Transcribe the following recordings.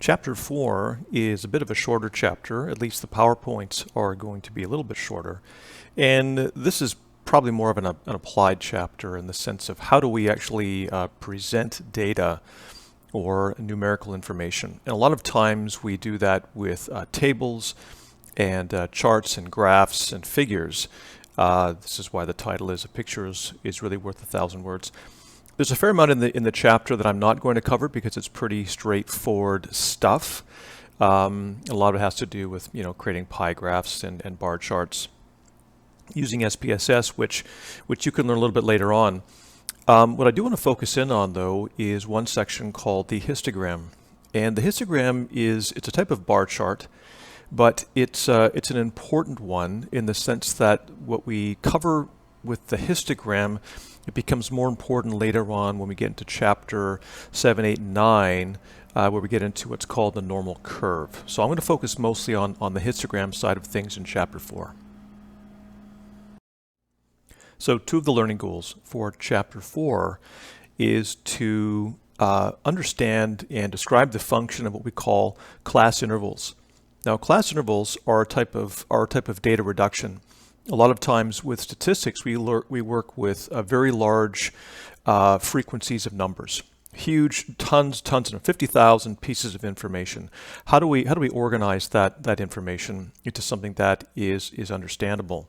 Chapter 4 is a bit of a shorter chapter, at least the PowerPoints are going to be a little bit shorter. And this is probably more of an applied chapter in the sense of how do we actually present data or numerical information. And a lot of times we do that with tables and charts and graphs and figures. This is why the title is "A Picture is Really Worth 1,000 Words." There's a fair amount in the chapter that I'm not going to cover because it's pretty straightforward stuff. A lot of it has to do with creating pie graphs and bar charts using SPSS, which you can learn a little bit later on. What I do want to focus in on, though, is one section called the histogram. And the histogram it's a type of bar chart, but it's an important one in the sense that what we cover with the histogram, it becomes more important later on when we get into chapter 7, 8, and 9, where we get into what's called the normal curve. So I'm going to focus mostly on the histogram side of things in chapter 4. So two of the learning goals for chapter 4 is to understand and describe the function of what we call class intervals. Now, class intervals are a type of data reduction. A lot of times with statistics, we work with very large frequencies of numbers, huge tons of 50,000 pieces of information. How do we organize that information into something that is understandable?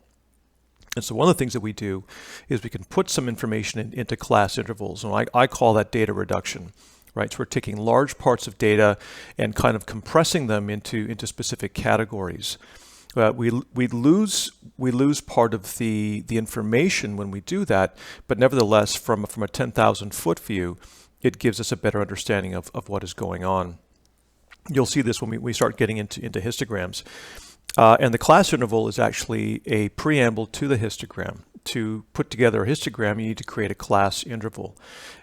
And so one of the things that we do is we can put some information into class intervals, and I call that data reduction. Right, so we're taking large parts of data and kind of compressing them into specific categories. We lose part of the information when we do that, but nevertheless, from a 10,000 foot view, it gives us a better understanding of what is going on. You'll see this when we start getting into histograms. And the class interval is actually a preamble to the histogram. To put together a histogram, you need to create a class interval.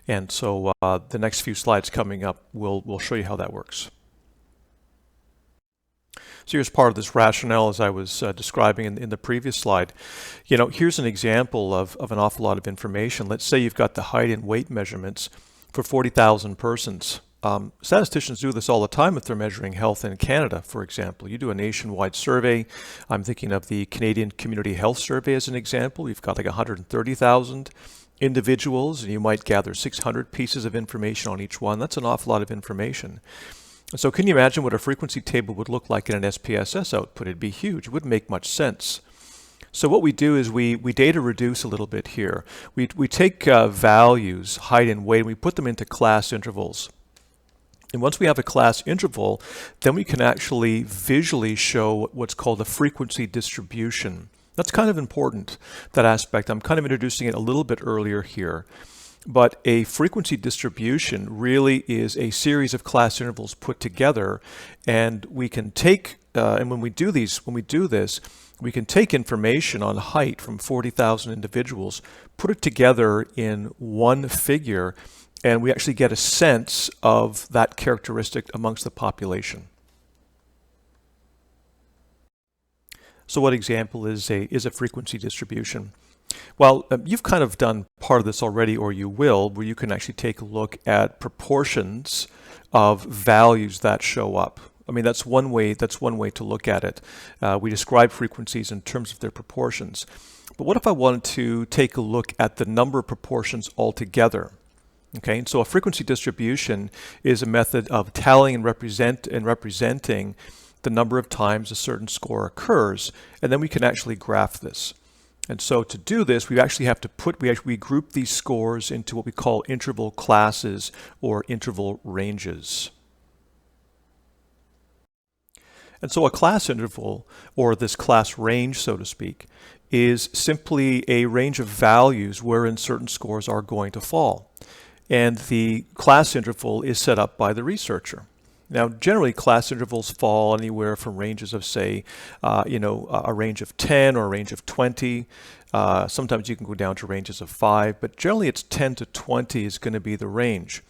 And so the next few slides coming up will show you how that works. So here's part of this rationale as I was describing in the previous slide. Here's an example of an awful lot of information. Let's say you've got the height and weight measurements for 40,000 persons. Statisticians do this all the time if they're measuring health in Canada, for example. You do a nationwide survey. I'm thinking of the Canadian Community Health Survey as an example. You've got like 130,000 individuals, and you might gather 600 pieces of information on each one. That's an awful lot of information. So can you imagine what a frequency table would look like in an SPSS output? It'd be huge. It wouldn't make much sense. So what we do is we data reduce a little bit here. We take values, height and weight, and we put them into class intervals. And once we have a class interval, then we can actually visually show what's called a frequency distribution. That's kind of important, that aspect. I'm kind of introducing it a little bit earlier here. But a frequency distribution really is a series of class intervals put together, and we can take, and when we do this, we can take information on height from 40,000 individuals, put it together in one figure, and we actually get a sense of that characteristic amongst the population. So what example is a frequency distribution? Well, you've kind of done part of this already, or you will, where you can actually take a look at proportions of values that show up. I mean, that's one way to look at it. We describe frequencies in terms of their proportions. But what if I wanted to take a look at the number of proportions altogether? Okay, and so a frequency distribution is a method of tallying and representing the number of times a certain score occurs, and then we can actually graph this. And so to do this, we actually have to we group these scores into what we call interval classes or interval ranges. And so a class interval, or this class range, so to speak, is simply a range of values wherein certain scores are going to fall. And the class interval is set up by the researcher. Now, generally, class intervals fall anywhere from ranges of, say, a range of 10 or a range of 20. Sometimes you can go down to ranges of 5, but generally it's 10 to 20 is going to be the range.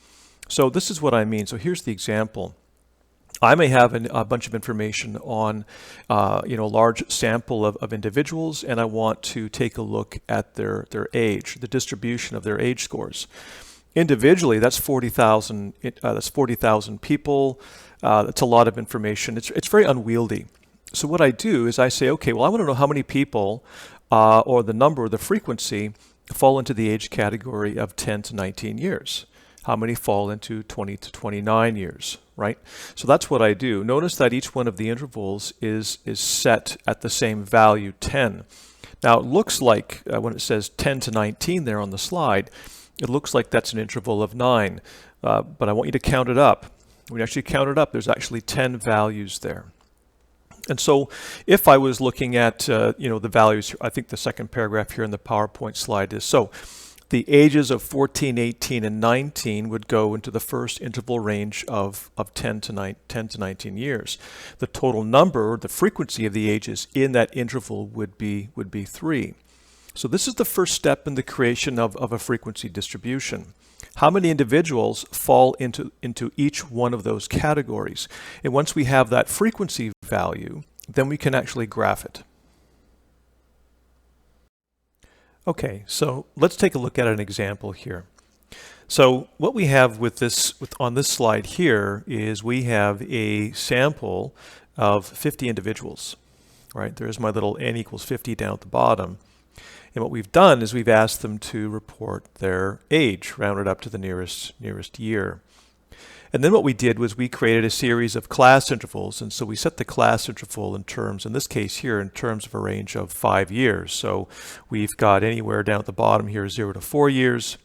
So this is what I mean. So here's the example. I may have a bunch of information on a large sample of individuals, and I want to take a look at their age, the distribution of their age scores. Individually, that's 40,000. That's 40,000 people. That's a lot of information. It's very unwieldy. So what I do is I say, okay, well, I want to know how many people, or the number, or the frequency, fall into the age category of 10 to 19 years. How many fall into 20 to 29 years, right? So that's what I do. Notice that each one of the intervals is set at the same value, 10. Now it looks like when it says 10 to 19 there on the slide, it looks like that's an interval of 9, but I want you to count it up. When you actually count it up, there's actually 10 values there. And so if I was looking at the values, I think the second paragraph here in the PowerPoint slide is, so the ages of 14, 18, and 19 would go into the first interval range of 10 to 19 years. The total number, the frequency of the ages in that interval would be 3. So this is the first step in the creation of a frequency distribution. How many individuals fall into each one of those categories? And once we have that frequency value, then we can actually graph it. Okay, so let's take a look at an example here. So what we have on this slide here is we have a sample of 50 individuals, right? There's my little n equals 50 down at the bottom. And what we've done is we've asked them to report their age, rounded up to the nearest year. And then what we did was we created a series of class intervals, and so we set the class interval in terms, in this case here, in terms of a range of 5 years. So we've got anywhere down at the bottom here 0 to 4 years,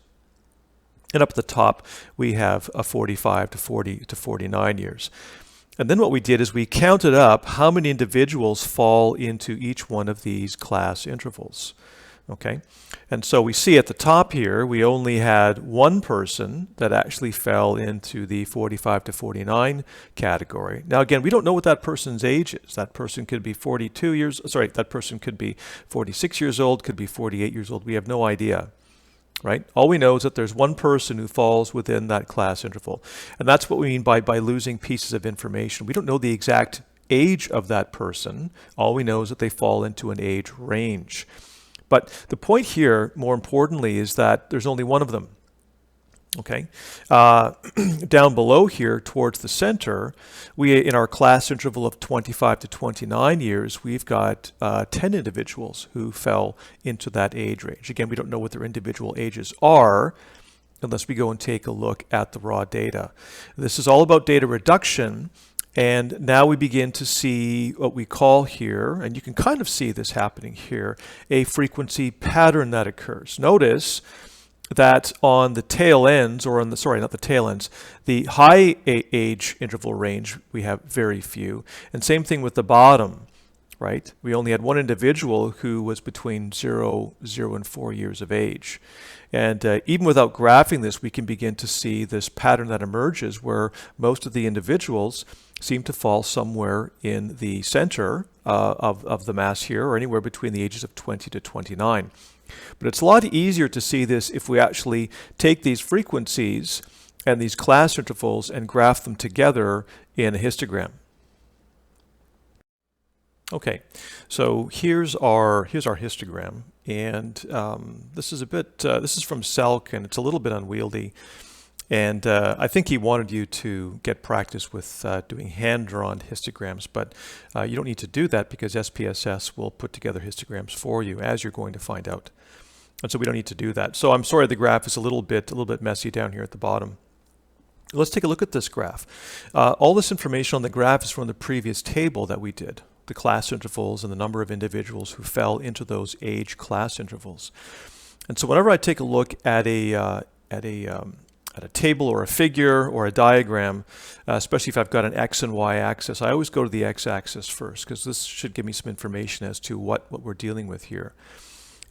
and up at the top we have a 45 to 40 to 49 years. And then what we did is we counted up how many individuals fall into each one of these class intervals. Okay, and so we see at the top here we only had one person that actually fell into the 45 to 49 category. Now again, we don't know what that person's age is. That person could be 42 years, sorry, that person could be 46 years old, could be 48 years old. We have no idea, right? All we know is that there's one person who falls within that class interval. And that's what we mean by losing pieces of information. We don't know the exact age of that person. All we know is that they fall into an age range. But the point here, more importantly, is that there's only one of them. Okay, down below here towards the center, in our class interval of 25 to 29 years, we've got 10 individuals who fell into that age range. Again, we don't know what their individual ages are unless we go and take a look at the raw data. This is all about data reduction. And now we begin to see what we call here, and you can kind of see this happening here, a frequency pattern that occurs. Notice that on the tail ends, or on the, sorry, not the tail ends, the high age interval range, we have very few. And same thing with the bottom, right? We only had one individual who was between 0 and 4 years of age. And even without graphing this, we can begin to see this pattern that emerges where most of the individuals seem to fall somewhere in the center of the mass here, or anywhere between the ages of 20 to 29. But it's a lot easier to see this if we actually take these frequencies and these class intervals and graph them together in a histogram. Okay, so here's our histogram, and this is this is from Selk, and it's a little bit unwieldy. And I think he wanted you to get practice with doing hand-drawn histograms, but you don't need to do that because SPSS will put together histograms for you, as you're going to find out. And so we don't need to do that. So I'm sorry the graph is a little bit messy down here at the bottom. Let's take a look at this graph. All this information on the graph is from the previous table that we did, the class intervals and the number of individuals who fell into those age class intervals. And so whenever I take a look at a table or a figure or a diagram, especially if I've got an X and Y axis, I always go to the X axis first because this should give me some information as to what we're dealing with here.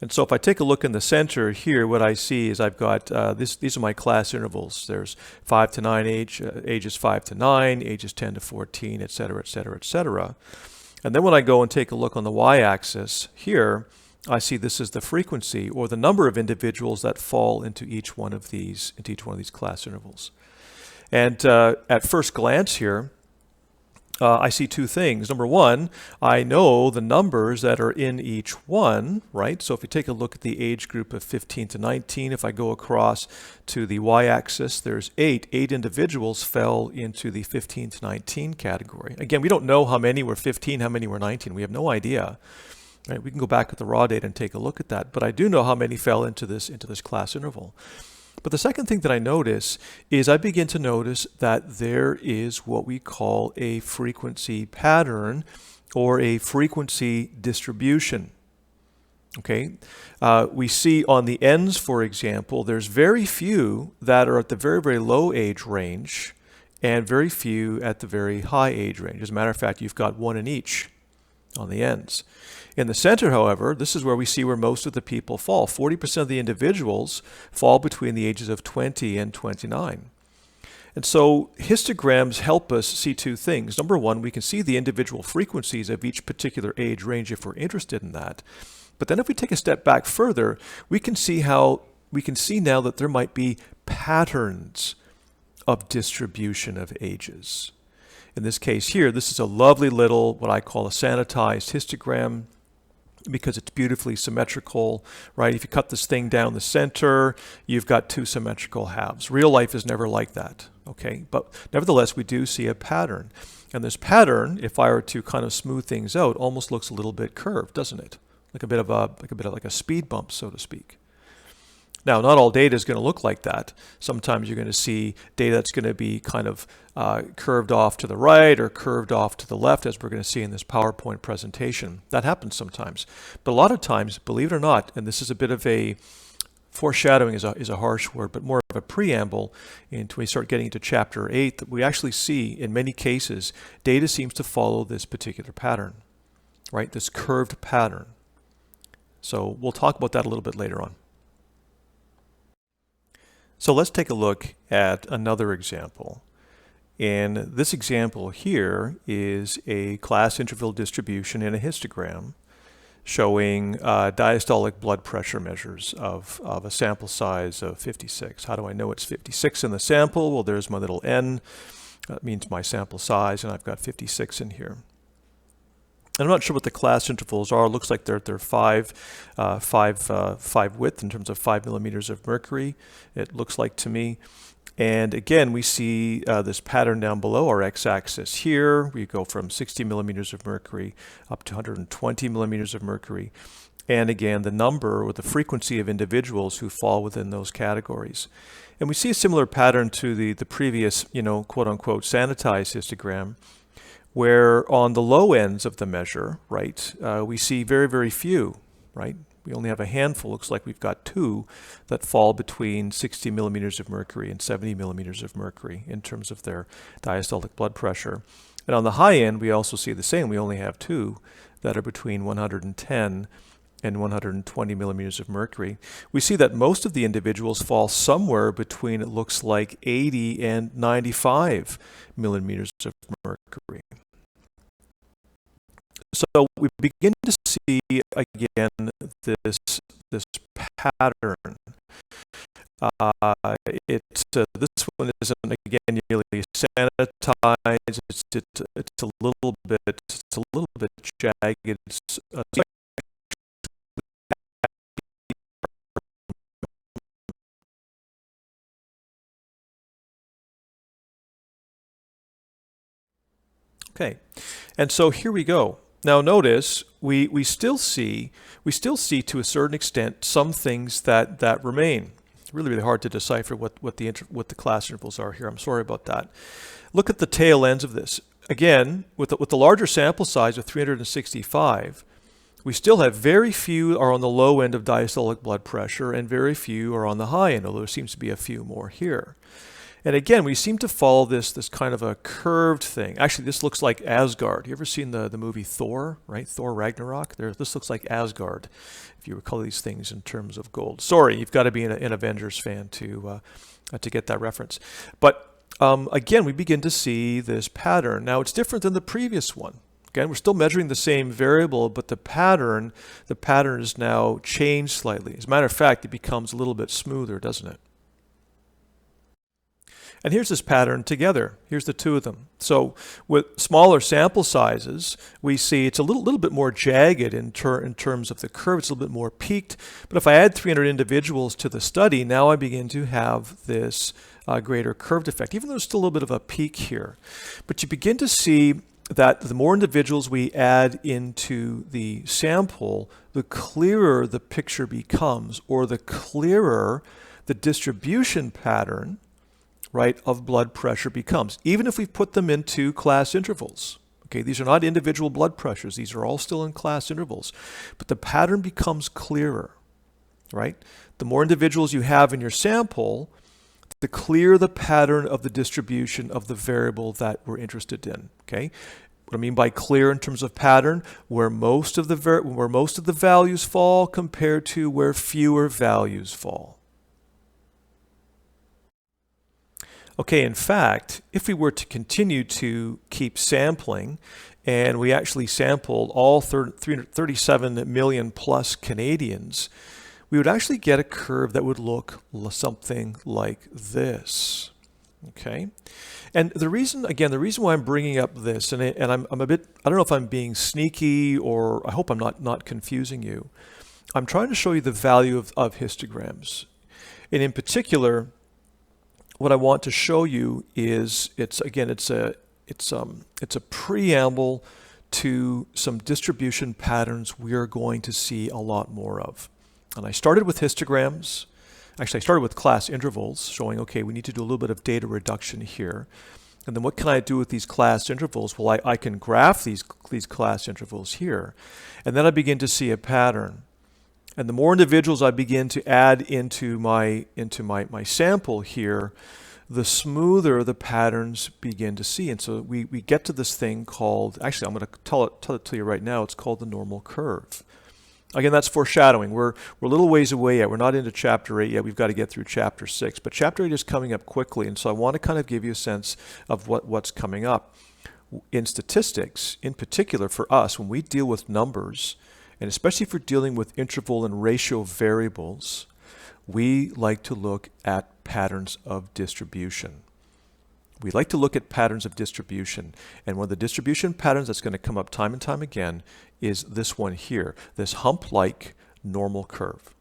And so if I take a look in the center here, what I see is I've got, these are my class intervals. There's 5 to 9 ages 5 to 9, ages 10 to 14, et cetera, et cetera, et cetera. And then when I go and take a look on the Y axis here, I see this is the frequency or the number of individuals that fall into each one of these class intervals. And at first glance here, I see two things. Number one, I know the numbers that are in each one, right? So if you take a look at the age group of 15 to 19, if I go across to the y-axis, there's 8. 8 individuals fell into the 15 to 19 category. Again, we don't know how many were 15, how many were 19. We have no idea. Right? We can go back at the raw data and take a look at that. But I do know how many fell into this class interval. But the second thing that I notice is I begin to notice that there is what we call a frequency pattern or a frequency distribution. Okay, we see on the ends, for example, there's very few that are at the very, very low age range and very few at the very high age range. As a matter of fact, you've got one in each on the ends. In the center, however, this is where we see where most of the people fall. 40% of the individuals fall between the ages of 20 and 29. And so histograms help us see two things. Number one, we can see the individual frequencies of each particular age range if we're interested in that. But then if we take a step back further, we can see now that there might be patterns of distribution of ages. In this case here, this is a lovely little, what I call a sanitized histogram, because it's beautifully symmetrical, right? If you cut this thing down the center, you've got two symmetrical halves. Real life is never like that, okay? But nevertheless, we do see a pattern. And this pattern, if I were to kind of smooth things out, almost looks a little bit curved, doesn't it? Like a bit of a speed bump, so to speak. Now, not all data is going to look like that. Sometimes you're going to see data that's going to be kind of curved off to the right or curved off to the left, as we're going to see in this PowerPoint presentation. That happens sometimes. But a lot of times, believe it or not, and this is a bit of a foreshadowing is a harsh word, but more of a preamble until we start getting into Chapter 8, that we actually see, in many cases, data seems to follow this particular pattern, right? This curved pattern. So we'll talk about that a little bit later on. So let's take a look at another example. And this example here is a class interval distribution in a histogram showing diastolic blood pressure measures of a sample size of 56. How do I know it's 56 in the sample? Well, there's my little n. That means my sample size, and I've got 56 in here. I'm not sure what the class intervals are. It looks like they're 5 width in terms of 5 millimeters of mercury, it looks like to me. And again, we see this pattern down below our x-axis here. We go from 60 millimeters of mercury up to 120 millimeters of mercury. And again, the number or the frequency of individuals who fall within those categories. And we see a similar pattern to the previous, quote-unquote sanitized histogram, where on the low ends of the measure, right, we see very, very few, right? We only have a handful. Looks like we've got 2 that fall between 60 millimeters of mercury and 70 millimeters of mercury in terms of their diastolic blood pressure. And on the high end, we also see the same. We only have 2 that are between 110 and 120 millimeters of mercury. We see that most of the individuals fall somewhere between, it looks like, 80 and 95 millimeters of mercury. So we begin to see again this pattern. This one isn't again nearly sanitized. It's a little bit jagged. Okay, and so here we go. Now notice we still see to a certain extent some things that remain. It's really hard to decipher what the class intervals are here. I'm sorry about that. Look at the tail ends of this. Again, with the larger sample size of 365, we still have very few are on the low end of diastolic blood pressure and very few are on the high end, although there seems to be a few more here. And again, we seem to follow this kind of a curved thing. Actually, this looks like Asgard. You ever seen the movie Thor, right? Thor Ragnarok? This looks like Asgard, if you recall these things in terms of gold. Sorry, you've got to be an Avengers fan to get that reference. But again, we begin to see this pattern. Now, it's different than the previous one. Again, we're still measuring the same variable, but the pattern is now changed slightly. As a matter of fact, it becomes a little bit smoother, doesn't it? And here's this pattern together. Here's the two of them. So with smaller sample sizes, we see it's a little bit more jagged in terms of the curve. It's a little bit more peaked. But if I add 300 individuals to the study, now I begin to have this greater curved effect, even though there's still a little bit of a peak here. But you begin to see that the more individuals we add into the sample, the clearer the picture becomes, or the clearer the distribution pattern, right, of blood pressure becomes, even if we put them into class intervals. Okay, these are not individual blood pressures. These are all still in class intervals. But the pattern becomes clearer, right? The more individuals you have in your sample, the clearer the pattern of the distribution of the variable that we're interested in. Okay, what I mean by clear in terms of pattern, where most of the values fall compared to where fewer values fall. Okay, in fact, if we were to continue to keep sampling, and we actually sampled all 337 million plus Canadians, we would actually get a curve that would look something like this. Okay, and the reason why I'm bringing up this, and I'm a bit, I don't know if I'm being sneaky, or I hope I'm not confusing you. I'm trying to show you the value of histograms, and in particular, what I want to show you is it's a preamble to some distribution patterns we are going to see a lot more of. And I started with histograms. Actually, I started with class intervals, showing, okay, we need to do a little bit of data reduction here. And then what can I do with these class intervals? Well, I can graph these class intervals here. And then I begin to see a pattern. And the more individuals I begin to add into my sample here, the smoother the patterns begin to see. And so we get to this thing called, actually I'm going to tell it to you right now, it's called the normal curve. Again, that's foreshadowing. We're a little ways away yet. We're not into chapter 8 yet. We've got to get through chapter 6. But chapter 8 is coming up quickly, and so I want to kind of give you a sense of what's coming up. In statistics, in particular for us, when we deal with numbers, and especially for dealing with interval and ratio variables, we like to look at patterns of distribution. We like to look at patterns of distribution. And one of the distribution patterns that's going to come up time and time again is this one here, this hump-like normal curve.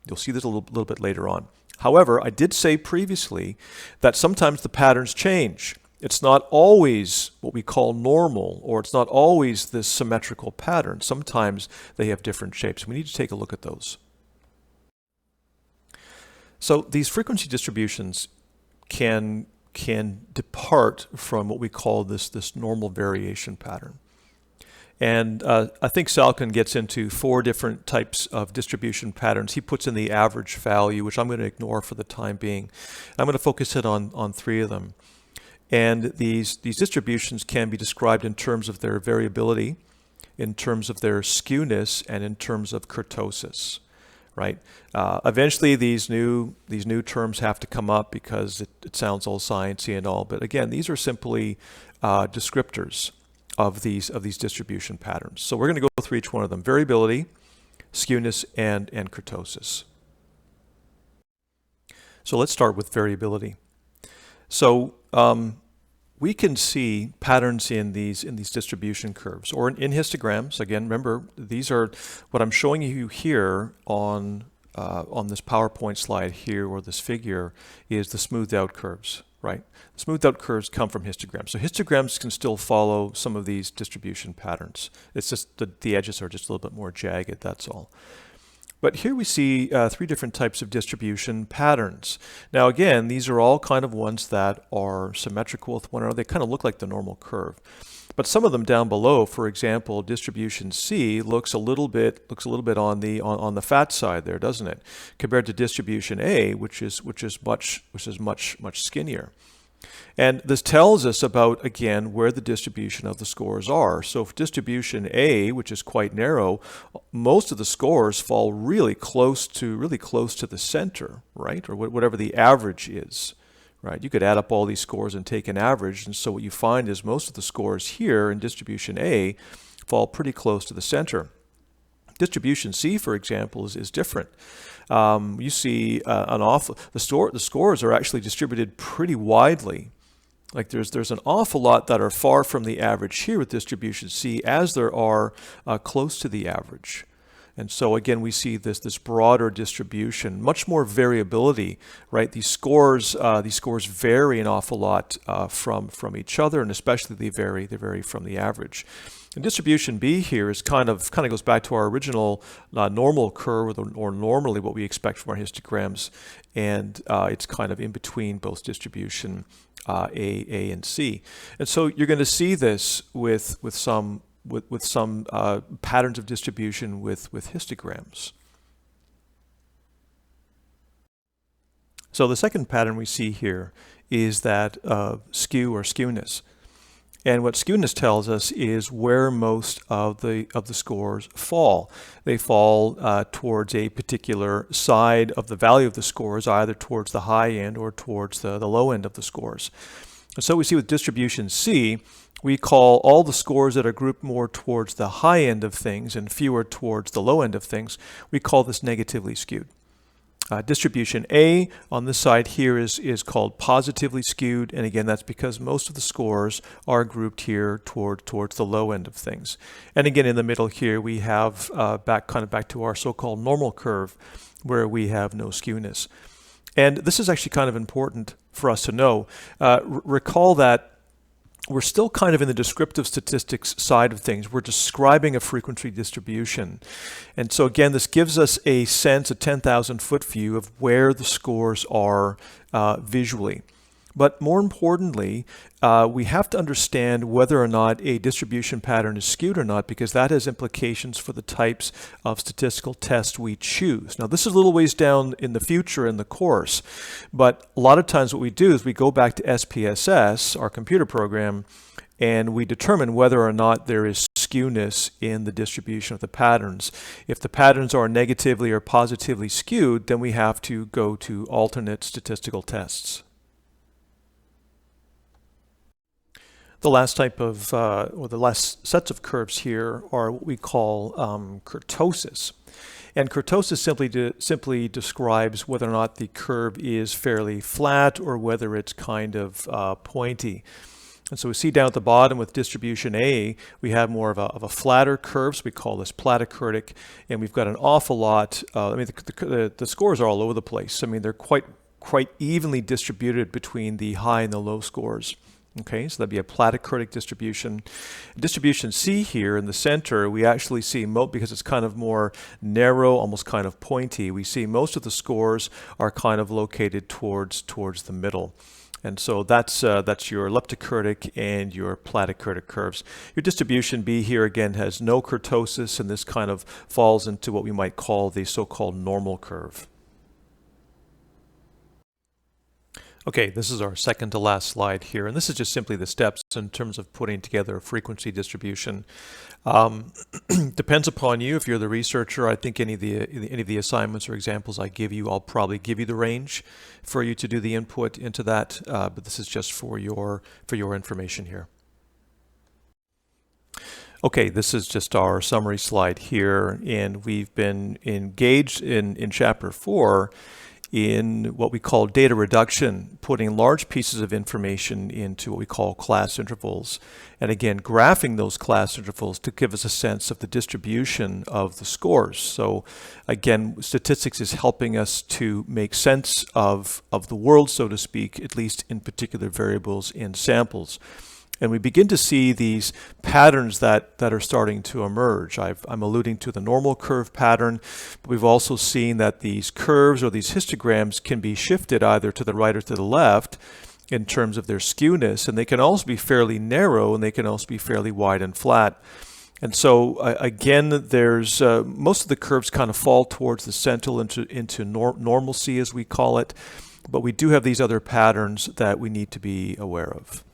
You'll see this a little bit later on. However, I did say previously that sometimes the patterns change. It's not always what we call normal, or it's not always this symmetrical pattern. Sometimes they have different shapes. We need to take a look at those. So these frequency distributions can depart from what we call this normal variation pattern. And I think Salkin gets into 4 different types of distribution patterns. He puts in the average value, which I'm going to ignore for the time being. I'm going to focus in on 3 of them. And these distributions can be described in terms of their variability, in terms of their skewness, and in terms of kurtosis. Right? Eventually, these new terms have to come up because it sounds all sciencey and all. But again, these are simply descriptors of these distribution patterns. So we're going to go through each one of them: variability, skewness, and kurtosis. So let's start with variability. So we can see patterns in these distribution curves, or in histograms. Again, remember, these are what I'm showing you here on this PowerPoint slide here, or this figure, is the smoothed out curves, right? The smoothed out curves come from histograms. So histograms can still follow some of these distribution patterns. It's just the edges are just a little bit more jagged, that's all. But here we see 3 different types of distribution patterns. Now again, these are all kind of ones that are symmetrical with one another. They kind of look like the normal curve. But some of them down below, for example, distribution C looks a little bit on the fat side there, doesn't it? Compared to distribution A, which is much skinnier. And this tells us about, again, where the distribution of the scores are. So for distribution A, which is quite narrow, most of the scores fall really close to the center, right? Or whatever the average is, right? You could add up all these scores and take an average. And so what you find is most of the scores here in distribution A fall pretty close to the center. Distribution C, for example, is different. you see the scores are actually distributed pretty widely. Like there's an awful lot that are far from the average here with distribution C, as there are close to the average. And so again, we see this broader distribution, much more variability, right? These scores vary an awful lot from each other, and especially they vary from the average. And distribution B here is kind of goes back to our original normal curve, or normally what we expect from our histograms, and it's kind of in between both distribution A, and C. And so you're going to see this with some patterns of distribution with histograms. So the second pattern we see here is that skew or skewness. And what skewness tells us is where most of the scores fall. They fall towards a particular side of the value of the scores, either towards the high end or towards the low end of the scores. And so we see with distribution C, we call all the scores that are grouped more towards the high end of things and fewer towards the low end of things, we call this negatively skewed. Distribution A on this side here is called positively skewed, and again that's because most of the scores are grouped here towards the low end of things. And again in the middle here we have back to our so-called normal curve, where we have no skewness. And this is actually kind of important for us to know. Recall that we're still kind of in the descriptive statistics side of things. We're describing a frequency distribution. And so again, this gives us a sense, a 10,000-foot view of where the scores are visually. But more importantly, we have to understand whether or not a distribution pattern is skewed or not, because that has implications for the types of statistical tests we choose. Now, this is a little ways down in the future in the course, but a lot of times what we do is we go back to SPSS, our computer program, and we determine whether or not there is skewness in the distribution of the patterns. If the patterns are negatively or positively skewed, then we have to go to alternate statistical tests. The last type of, or the last sets of curves here are what we call kurtosis. And kurtosis simply describes whether or not the curve is fairly flat or whether it's kind of pointy. And so we see down at the bottom with distribution A, we have more of a flatter curve, so we call this platykurtic, and we've got an awful lot, the scores are all over the place. I mean, they're quite evenly distributed between the high and the low scores. Okay, so that'd be a platykurtic distribution. Distribution C here in the center, we actually see, because it's kind of more narrow, almost kind of pointy, we see most of the scores are kind of located towards the middle. And so that's your leptokurtic and your platykurtic curves. Your distribution B here again has no kurtosis, and this kind of falls into what we might call the so-called normal curve. Okay, this is our second to last slide here, and this is just simply the steps in terms of putting together a frequency distribution. Depends upon you. If you're the researcher, I think any of the assignments or examples I give you, I'll probably give you the range for you to do the input into that, but this is just for your information here. Okay, this is just our summary slide here, and we've been engaged in Chapter 4 in what we call data reduction, putting large pieces of information into what we call class intervals. And again, graphing those class intervals to give us a sense of the distribution of the scores. So again, statistics is helping us to make sense of the world, so to speak, at least in particular variables in samples. And we begin to see these patterns that are starting to emerge. I'm alluding to the normal curve pattern, but we've also seen that these curves or these histograms can be shifted either to the right or to the left in terms of their skewness, and they can also be fairly narrow, and they can also be fairly wide and flat. And so again, there's most of the curves kind of fall towards the central into normalcy, as we call it, but we do have these other patterns that we need to be aware of.